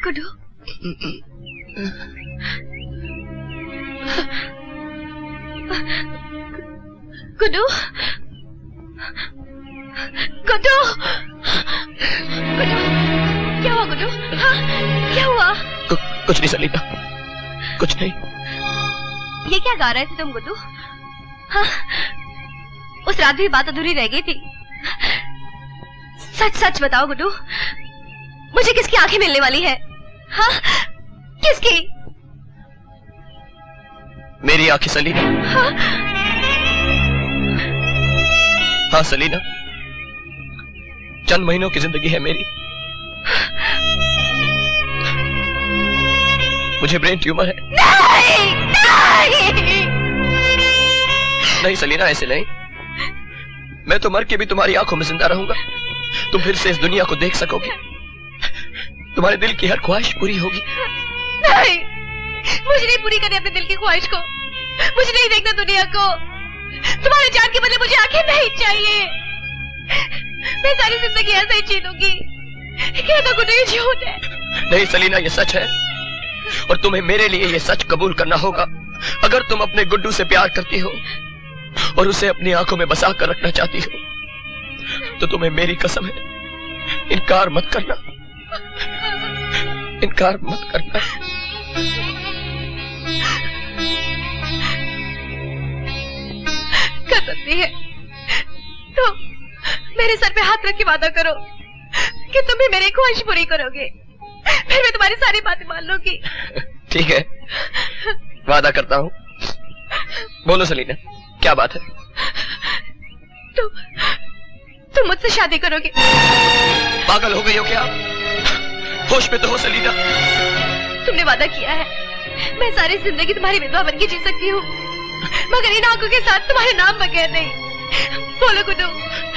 गुड्डू, गुड्डू, गुड्डू, गुड्डू, क्या हुआ गुड्डू? हाँ, क्या हुआ? कुछ नहीं सलीना, कुछ नहीं। ये क्या गा रहे थे तुम गुड्डू? हाँ, उस रात भी बात अधूरी रह गई थी। सच सच बताओ गुड्डू, मुझे किसकी आंखें मिलने वाली है? हाँ, किसकी? मेरी आंखें सलीना। हाँ? हाँ सलीना, चंद महीनों की जिंदगी है मेरी। मुझे ब्रेन ट्यूमर है। नहीं, नहीं। नहीं सलीना, ऐसे नहीं। मैं तो मर के भी तुम्हारी आंखों में जिंदा रहूंगा। तुम फिर से इस दुनिया को देख सकोगी, तुम्हारे दिल की हर ख्वाहिश पूरी होगी। नहीं, मुझे नहीं पूरी करनी अपने दिल की ख्वाहिश को। मुझे नहीं देखना दुनिया को। तुम्हारे जान के बदले मुझे आंखें नहीं चाहिए। मैं सारी जिंदगी ऐसे ही जी लूंगी। क्या तो गुड्डू ये झूठ है? नहीं सलीना, ये सच है और तुम्हें मेरे लिए ये सच कबूल करना होगा। अगर तुम अपने गुड्डू से प्यार करती हो और उसे अपनी आंखों में बसा कर रखना चाहती हो तो तुम्हें मेरी कसम है, इनकार मत करना, इनकार मत करना। कर सकती है तो मेरे सर पे हाथ रख के वादा करो कि तुम भी मेरी ख्वाहिश पूरी करोगे। फिर मैं तुम्हारी सारी बातें मान लूंगी। ठीक है, वादा करता हूँ। बोलो सलीना, क्या बात है? तुम मुझसे शादी करोगे? पागल हो गई हो क्या? होश में तो हो सलीना। तुमने वादा किया है, मैं सारी जिंदगी तुम्हारी विधवा बन के जी सकती हूँ, मगर इन आंखों के साथ तुम्हारे नाम बगैर नहीं। बोलो गुड्डू।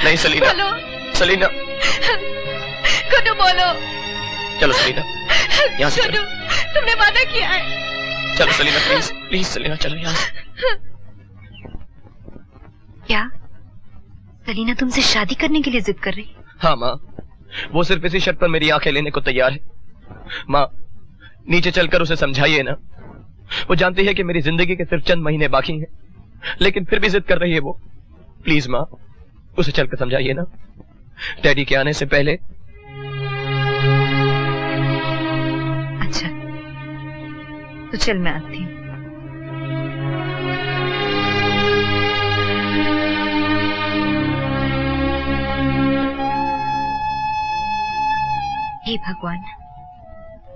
नहीं सलीना, बोलो सलीना, गुड्डू बोलो। चलो सलीना, यहाँ से गुड्डू, तुमने वादा किया है। चलो सलीना, प्लीज प्लीज सलीना, चलो यहाँ से। क्या सलीना तुमसे शादी करने के लिए जिद कर रही? हाँ माँ, वो सिर्फ इसी शर्त पर मेरी आंखें लेने को तैयार है। माँ, नीचे चलकर उसे समझाइए ना। वो जानती है कि मेरी जिंदगी के सिर्फ चंद महीने बाकी हैं, लेकिन फिर भी जिद कर रही है वो। प्लीज माँ, उसे चलकर समझाइए ना, डैडी के आने से पहले। अच्छा, तो चल मैं आती हूँ। हे भगवान,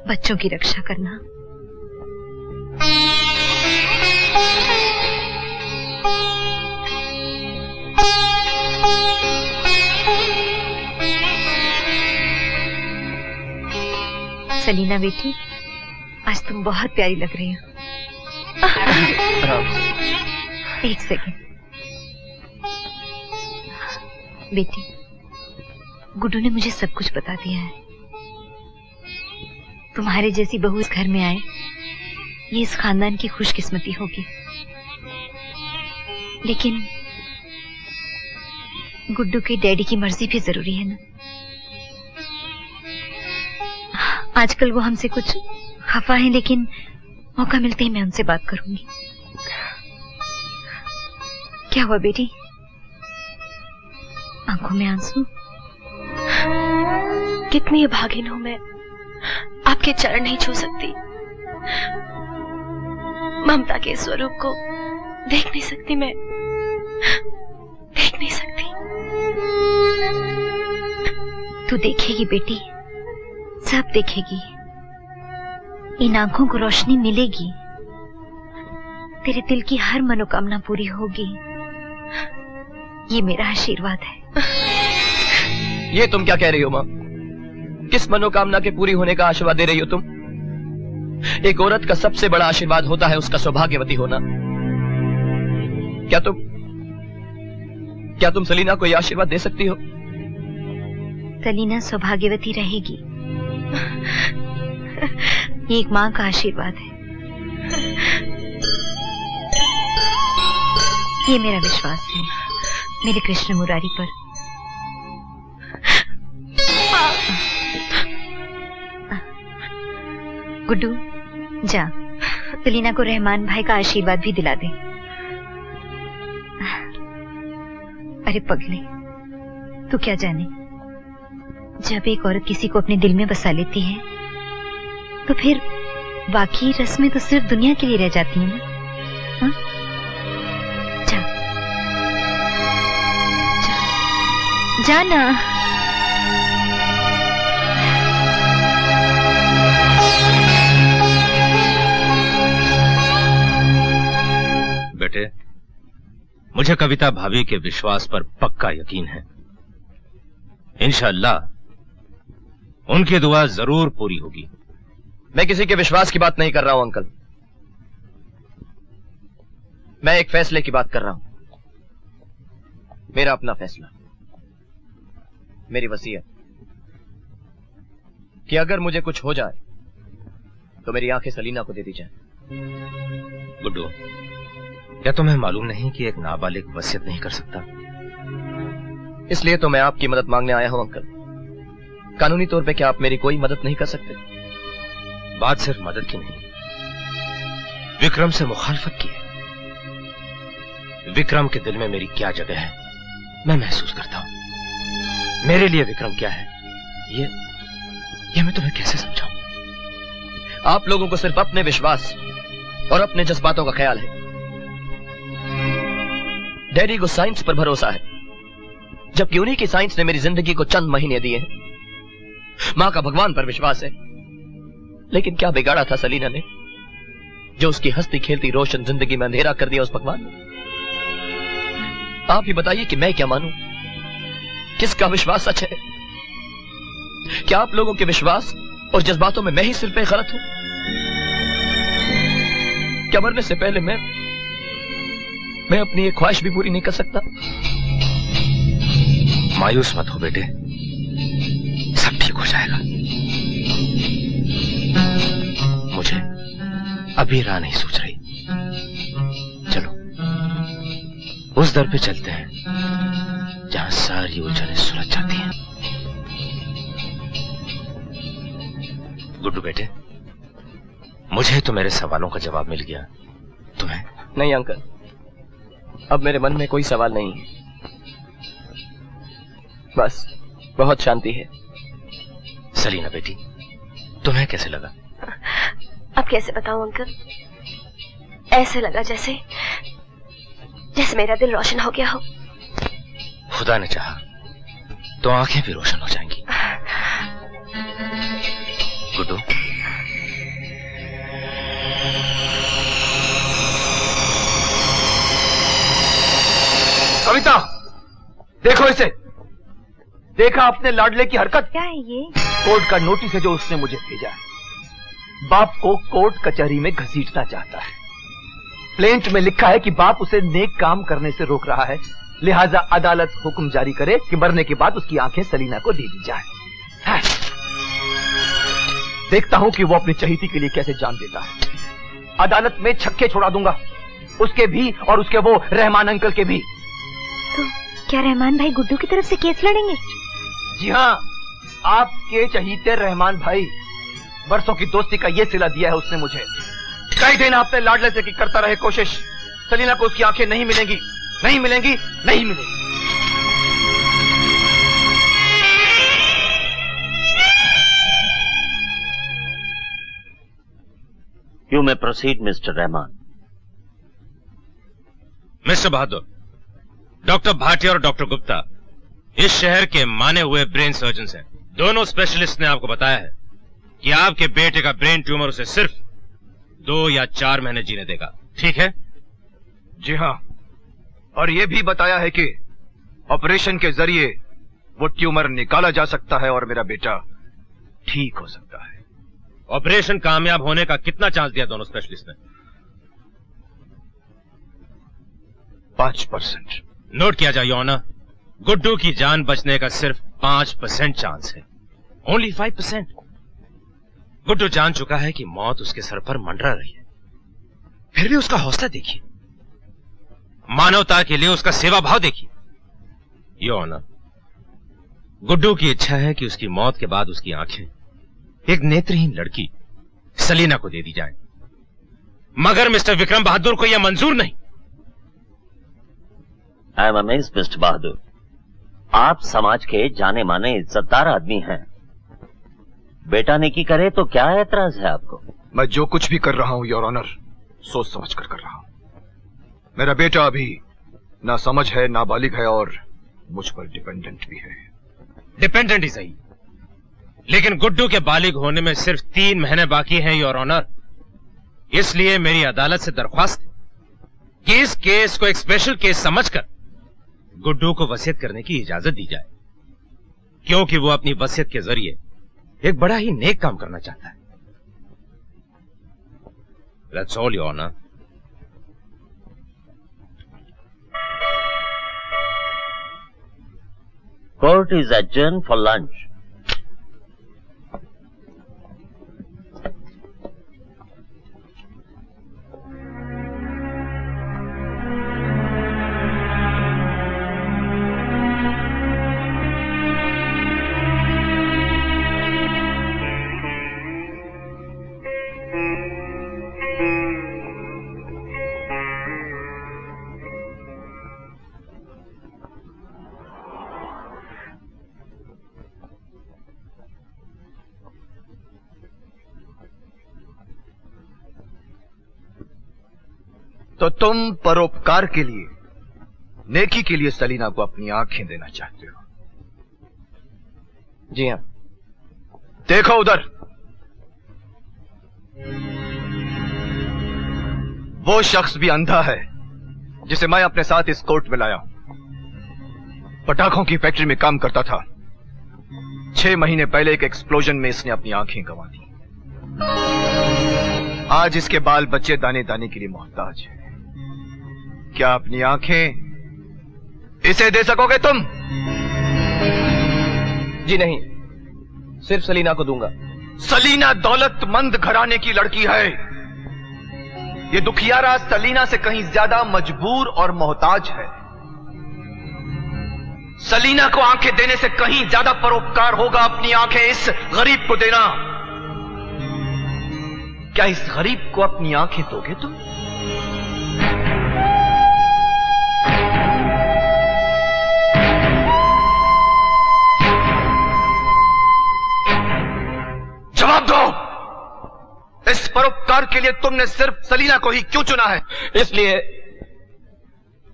बच्चों की रक्षा करना। सलीना बेटी, आज तुम बहुत प्यारी लग रही हो। एक सेकेंड बेटी, गुड्डू ने मुझे सब कुछ बता दिया है। तुम्हारे जैसी बहू इस घर में आए, ये इस खानदान की खुशकिस्मती होगी। लेकिन गुड्डू के डैडी की मर्जी भी जरूरी है ना। आजकल वो हमसे कुछ खफा है, लेकिन मौका मिलते ही मैं उनसे बात करूंगी। क्या हुआ बेटी, आंखों में आंसू? कितनी भागिन हूं मैं, आपके चरण नहीं छू सकती, ममता के स्वरूप को देख नहीं सकती, मैं देख नहीं सकती। तू देखेगी बेटी, सब देखेगी। इन आंखों को रोशनी मिलेगी, तेरे दिल की हर मनोकामना पूरी होगी। ये मेरा आशीर्वाद है। ये तुम क्या कह रही हो माँ? किस मनोकामना के पूरी होने का आशीर्वाद दे रही हो तुम? एक औरत का सबसे बड़ा आशीर्वाद होता है उसका सौभाग्यवती होना। क्या तुम सलीना को यह आशीर्वाद दे सकती हो? सलीना सौभाग्यवती रहेगी, ये एक माँ का आशीर्वाद है। ये मेरा विश्वास है मेरे कृष्ण मुरारी पर। गुड्डू जा, सलीना को रहमान भाई का आशीर्वाद भी दिला दे। अरे पगले, तू क्या जाने, जब एक औरत किसी को अपने दिल में बसा लेती है तो फिर बाकी रस्में तो सिर्फ दुनिया के लिए रह जाती हैं ना। हाँ? जा, जा, जाना। बेटे, मुझे कविता भाभी के विश्वास पर पक्का यकीन है। इंशाअल्लाह उनकी दुआ जरूर पूरी होगी। मैं किसी के विश्वास की बात नहीं कर रहा हूं अंकल, मैं एक फैसले की बात कर रहा हूं। मेरा अपना फैसला, मेरी वसीयत कि अगर मुझे कुछ हो जाए तो मेरी आंखें सलीना को दे दी जाए। गुड्डू, क्या तुम्हें मालूम नहीं कि एक नाबालिग वसीयत नहीं कर सकता? इसलिए तो मैं आपकी मदद मांगने आया हूं अंकल। कानूनी तौर पे क्या आप मेरी कोई मदद नहीं कर सकते? बात सिर्फ मदद की नहीं, विक्रम से मुखालफत की है। विक्रम के दिल में मेरी क्या जगह है मैं महसूस करता हूं। मेरे लिए विक्रम क्या है ये मैं तुम्हें कैसे समझाऊं? आप लोगों को सिर्फ अपने विश्वास और अपने जज्बातों का ख्याल है। डैडी को साइंस पर भरोसा है, जबकि उन्हीं की साइंस ने मेरी जिंदगी को चंद महीने दिए हैं। मां का भगवान पर विश्वास है, लेकिन क्या बिगाड़ा था सलीना ने जो उसकी हंसती खेलती रोशन जिंदगी में अंधेरा कर दिया उस भगवान ने? आप ही बताइए कि मैं क्या मानूं, किसका विश्वास सच है? क्या आप लोगों के विश्वास और जज्बातों में मैं ही सिर्फ गलत हूं? क्या मरने से पहले मैं अपनी एक ख्वाहिश भी पूरी नहीं कर सकता? मायूस मत हो बेटे, सब ठीक हो जाएगा। मुझे अभी राह नहीं सूझ रही। चलो उस दर पे चलते हैं जहां सारी उलझनें सुलझ जाती हैं। गुड्डू बेटे, मुझे तो मेरे सवालों का जवाब मिल गया, तुम्हें? नहीं अंकल, अब मेरे मन में कोई सवाल नहीं है, बस बहुत शांति है। सलीना बेटी, तुम्हें कैसे लगा? अब कैसे बताऊं अंकल, ऐसे लगा जैसे मेरा दिल रोशन हो गया हो। खुदा ने चाहा तो आंखें भी रोशन हो जाएंगी। गुड्डू, कविता, देखो इसे। देखा अपने लाडले की हरकत? क्या है ये? कोर्ट का नोटिस है जो उसने मुझे भेजा है। बाप को कोर्ट कचहरी में घसीटना चाहता है। प्लेंट में लिखा है कि बाप उसे नेक काम करने से रोक रहा है, लिहाजा अदालत हुक्म जारी करे कि मरने के बाद उसकी आंखें सलीना को दे दी जाए। देखता हूं कि वो अपनी चहीती के लिए कैसे जान देता है। अदालत में छक्के छोड़ा दूंगा, उसके भी और उसके वो रहमान अंकल के भी। तो क्या रहमान भाई गुड्डू की तरफ से केस लड़ेंगे? जी हाँ, आपके चहीते रहमान भाई। बरसों की दोस्ती का ये सिला दिया है उसने मुझे। कई दिन अपने लाडले से की करता रहे कोशिश, सलीना को उसकी आंखें नहीं मिलेंगी, नहीं मिलेंगी, नहीं मिलेंगी। You may proceed, Mr. Rahman. Mister Bahadur, doctor Bhatia और डॉक्टर गुप्ता इस शहर के माने हुए ब्रेन सर्जन हैं। दोनों स्पेशलिस्ट ने आपको बताया है कि आपके बेटे का ब्रेन ट्यूमर उसे सिर्फ 2 या 4 महीने जीने देगा, ठीक है? जी हाँ, और यह भी बताया है कि ऑपरेशन के जरिए वो ट्यूमर निकाला जा सकता है और मेरा बेटा ठीक हो सकता है। ऑपरेशन कामयाब होने का कितना चांस दिया दोनों स्पेशलिस्ट ने? 5%। नोट किया जाए योना, गुड्डू की जान बचने का सिर्फ 5% चांस है, ओनली 5%। गुड्डू जान चुका है कि मौत उसके सर पर मंडरा रही है, फिर भी उसका हौसला देखिए, मानवता के लिए उसका सेवा भाव देखिए। योना, गुड्डू की इच्छा है कि उसकी मौत के बाद उसकी आंखें एक नेत्रहीन लड़की सलीना को दे दी जाए, मगर मिस्टर विक्रम बहादुर को यह मंजूर नहीं। आई एम अमेज्ड मिस्टर बहादुर, आप समाज के जाने माने इज्जतदार आदमी हैं। बेटा नेकी करे तो क्या एतराज है आपको? मैं जो कुछ भी कर रहा हूं योर ऑनर, सोच समझ कर रहा हूं। मेरा बेटा अभी ना समझ है, नाबालिग है और मुझ पर डिपेंडेंट भी है। डिपेंडेंट ही सही, लेकिन गुड्डू के बालिग होने में सिर्फ 3 महीने बाकी हैं योर ऑनर। इसलिए मेरी अदालत से दरख्वास्त है कि इस केस को एक स्पेशल केस समझकर गुड्डू को वसीयत करने की इजाजत दी जाए, क्योंकि वो अपनी वसीयत के जरिए एक बड़ा ही नेक काम करना चाहता है। That's all, Your Honor. Court is adjourned for lunch. तो तुम परोपकार के लिए, नेकी के लिए सलीना को अपनी आंखें देना चाहते हो? जी हां। देखो उधर, वो शख्स भी अंधा है जिसे मैं अपने साथ इस कोर्ट में लाया हूं। पटाखों की फैक्ट्री में काम करता था। 6 महीने पहले एक एक्सप्लोजन में इसने अपनी आंखें गंवा दी। आज इसके बाल बच्चे दाने दाने के लिए मोहताज है। क्या अपनी आंखें इसे दे सकोगे तुम? जी नहीं, सिर्फ सलीना को दूंगा। सलीना दौलतमंद घराने की लड़की है। ये दुखियारा सलीना से कहीं ज्यादा मजबूर और मोहताज है। सलीना को आंखें देने से कहीं ज्यादा परोपकार होगा अपनी आंखें इस गरीब को देना। क्या इस गरीब को अपनी आंखें दोगे तुम? जवाब दो। इस परोपकार के लिए तुमने सिर्फ सलीना को ही क्यों चुना है?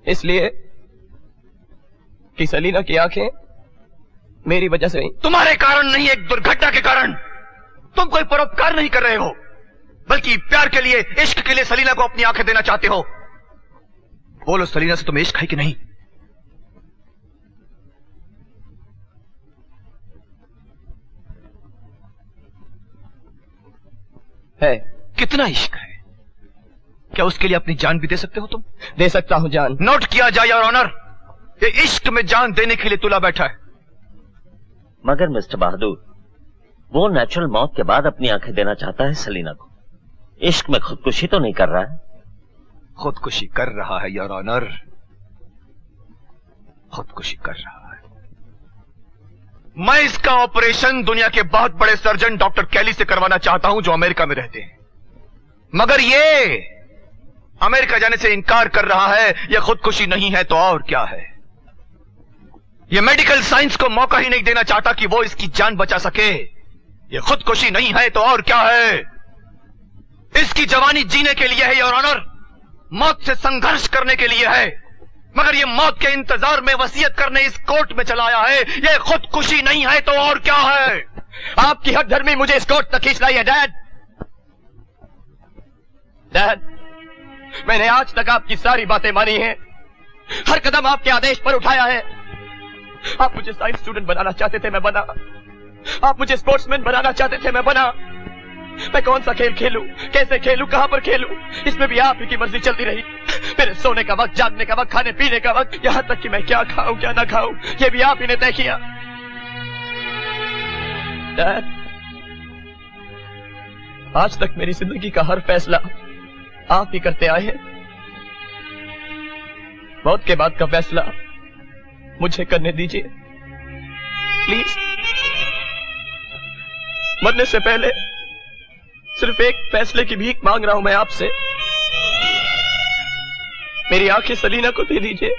इसलिए कि सलीना की आंखें मेरी वजह से नहीं। तुम्हारे कारण नहीं, एक दुर्घटना के कारण। तुम कोई परोपकार नहीं कर रहे हो, बल्कि प्यार के लिए, इश्क के लिए सलीना को अपनी आंखें देना चाहते हो। बोलो, सलीना से तुम्हें इश्क है कि नहीं? है। कितना इश्क है? क्या उसके लिए अपनी जान भी दे सकते हो तुम? दे सकता हूं जान। नोट किया जाए योर ऑनर, ये इश्क में जान देने के लिए तुला बैठा है। मगर मिस्टर बहादुर, वो नेचुरल मौत के बाद अपनी आंखें देना चाहता है सलीना को। इश्क में खुदकुशी तो नहीं कर रहा है? खुदकुशी कर रहा है योर ऑनर, खुदकुशी कर रहा है। मैं इसका ऑपरेशन दुनिया के बहुत बड़े सर्जन डॉक्टर कैली से करवाना चाहता हूं, जो अमेरिका में रहते हैं। मगर ये अमेरिका जाने से इनकार कर रहा है। यह खुदकुशी नहीं है तो और क्या है? यह मेडिकल साइंस को मौका ही नहीं देना चाहता कि वो इसकी जान बचा सके। यह खुदकुशी नहीं है तो और क्या है? इसकी जवानी जीने के लिए है योर ऑनर, मौत से संघर्ष करने के लिए है। मगर ये मौत के इंतजार में वसीयत करने इस कोर्ट में चला आया है। ये खुदकुशी नहीं है तो और क्या है? आपकी हक धर्मी मुझे इस कोर्ट तक खींच लाई है डैड। डैड, मैंने आज तक आपकी सारी बातें मानी हैं, हर कदम आपके आदेश पर उठाया है। आप मुझे साइंस स्टूडेंट बनाना चाहते थे, मैं बना। आप मुझे स्पोर्ट्समैन बनाना चाहते थे, मैं बना। मैं कौन सा खेल खेलूं, कैसे खेलूं, कहां पर खेलूं, इसमें भी आप ही की मर्जी चलती रही। मेरे सोने का वक्त, जागने का वक्त, खाने पीने का वक्त, यहां तक कि मैं क्या खाऊं क्या ना खाऊं, ये भी आप ही ने तय किया। डैड, आज तक मेरी जिंदगी का हर फैसला आप ही करते आए हैं। मौत के बाद का फैसला मुझे करने दीजिए प्लीज। मरने से पहले सिर्फ एक फैसले की भीख मांग रहा हूं मैं आपसे। मेरी आंखें सलीना को दे दीजिए,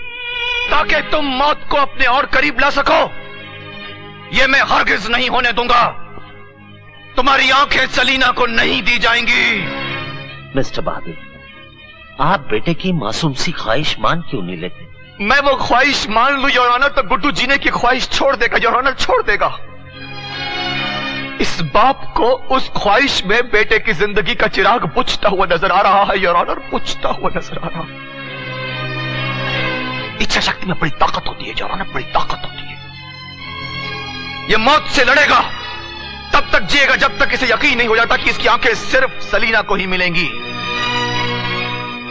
ताकि तुम मौत को अपने और करीब ला सको। ये मैं हरगिज नहीं होने दूंगा। तुम्हारी आंखें सलीना को नहीं दी जाएंगी। मिस्टर बहादुर, आप बेटे की मासूम सी ख्वाहिश मान क्यों नहीं लेते? मैं वो ख्वाहिश मान लूं योर ऑनर तो गुड्डू जीने की ख्वाहिश छोड़ देगा योर ऑनर, छोड़ देगा। इस बाप को उस ख्वाहिश में बेटे की जिंदगी का चिराग बुझता हुआ नजर आ रहा है योर ऑनर, बुझता हुआ नजर आ रहा। इच्छा शक्ति में बड़ी ताकत होती है योर ऑनर, बड़ी ताकत होती है। ये मौत से लड़ेगा, तब तक जिएगा जब तक इसे यकीन नहीं हो जाता कि इसकी आंखें सिर्फ सलीना को ही मिलेंगी।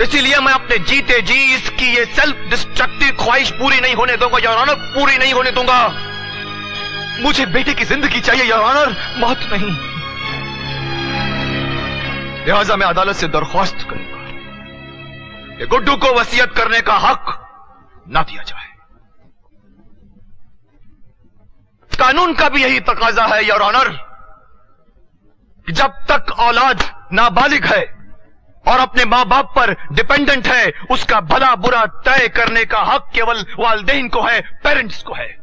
इसीलिए मैं अपने जीते जी इसकी ये सेल्फ डिस्ट्रक्टिव ख्वाहिश पूरी नहीं होने दूंगा योर ऑनर, पूरी नहीं होने दूंगा। मुझे बेटे की जिंदगी चाहिए योर ऑनर, मौत नहीं। लिहाजा मैं अदालत से दरख्वास्त करूंगा कि गुड्डू को वसीयत करने का हक ना दिया जाए। कानून का भी यही तकाजा है योर ऑनर कि जब तक औलाद नाबालिग है और अपने मां बाप पर डिपेंडेंट है, उसका भला बुरा तय करने का हक केवल वालिदैन को है, पेरेंट्स को है।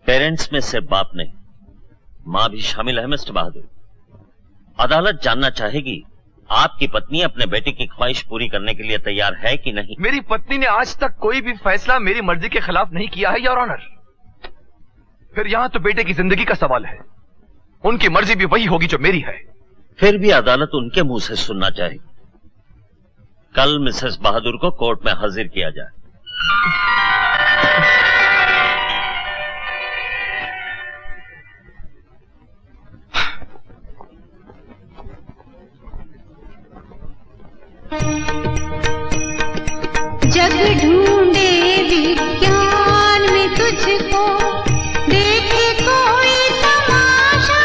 पेरेंट्स में सिर्फ बाप नहीं, मां भी शामिल है मिस्टर बहादुर। अदालत जानना चाहेगी आपकी पत्नी अपने बेटे की ख्वाहिश पूरी करने के लिए तैयार है कि नहीं। मेरी पत्नी ने आज तक कोई भी फैसला मेरी मर्जी के खिलाफ नहीं किया है योर ऑनर। फिर यहां तो बेटे की जिंदगी का सवाल है, उनकी मर्जी भी वही होगी जो मेरी है। फिर भी अदालत उनके मुंह से सुनना चाहेगी। कल मिसेस बहादुर को कोर्ट में हाजिर किया जाए। जग ढूंढे विज्ञान में तुझको, देखे कोई तमाशा,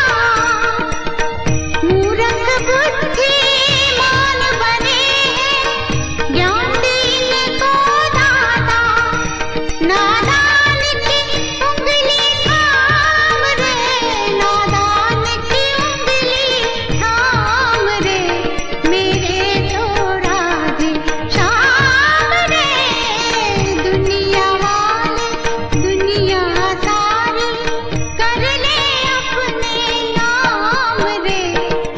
मूर्ख बुद्धिमान बने हैं, ज्ञान देने को दाता, नादान की उंगली थाम रे, नादान की उंगली थाम रे, मेरे तो राधे श्याम रे, दुनिया वाले दुनिया सारी कर ले अपने नाम रे,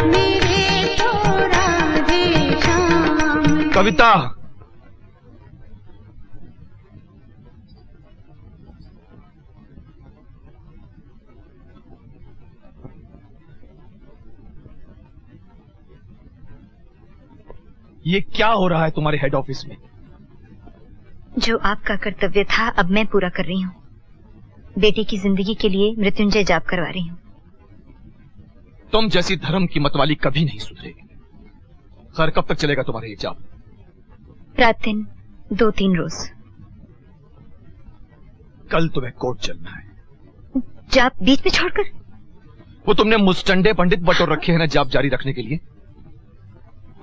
मेरे तो राधे श्याम। कविता, ये क्या हो रहा है तुम्हारे हेड ऑफिस में? जो आपका कर्तव्य था अब मैं पूरा कर रही हूँ। बेटे की जिंदगी के लिए मृत्युंजय जाप करवा रही हूँ। तुम जैसी धर्म की मतवाली कभी नहीं सुधरेगी। खैर, कब तक चलेगा तुम्हारा ये जाप? रात दिन 2-3 रोज। कल तुम्हें कोर्ट चलना है। जाप बीच में छोड़कर? वो तुमने मुस्टंडे पंडित बटोर रखे हैं ना जाप जारी रखने के लिए।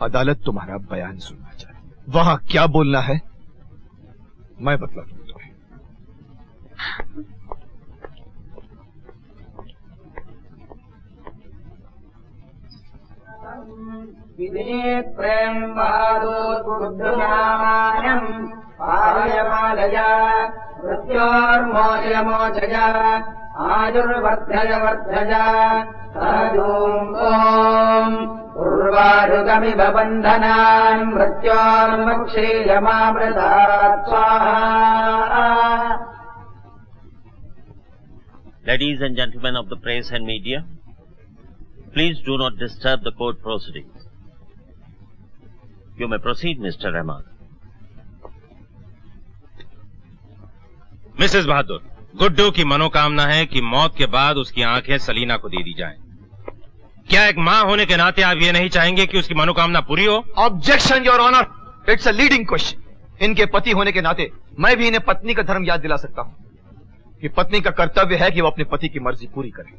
अदालत तुम्हारा बयान सुनना चाहे, वहां क्या बोलना है मैं बतला दूंगा तुम्हें। प्रेम बहादुर बुद्धनामानम पालया मृत्योर्मोचया आयुर्वर्धय वर्धया साधूं ओम उर्वारुगमिव बन्धनान् मृत्योर्मुक्षीयमामृतात् स्वाहा। Ladies and gentlemen of the press and media, please do not disturb the court proceedings. You may proceed, Mr. Rahman. Mrs Bahadur, Guddu की मनोकामना है कि मौत के बाद उसकी आंखें सलीना को दे दी जाएं। क्या एक मां होने के नाते आप ये नहीं चाहेंगे कि उसकी मनोकामना पूरी हो? Objection your honour, it's a leading question. इनके पति होने के नाते मैं भी इन्हें पत्नी का धर्म याद दिला सकता हूं कि पत्नी का कर्तव्य है कि वो अपने पति की मर्जी पूरी करे।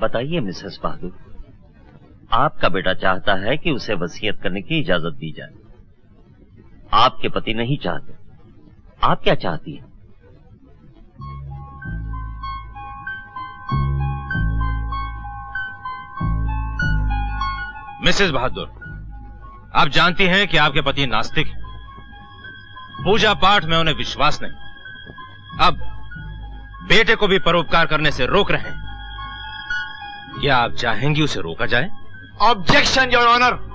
बताइए मिसेस बहादुर, आपका बेटा चाहता है कि उसे वसीयत करने की इजाजत दी जाए। आपके पति नहीं चाहते, आप क्या चाहती हैं? मिसेस बहादुर, आप जानती हैं कि आपके पति नास्तिक हैं। पूजा पाठ में उन्हें विश्वास नहीं। अब बेटे को भी परोपकार करने से रोक रहे हैं। क्या आप चाहेंगी उसे रोका जाए? Objection your honour.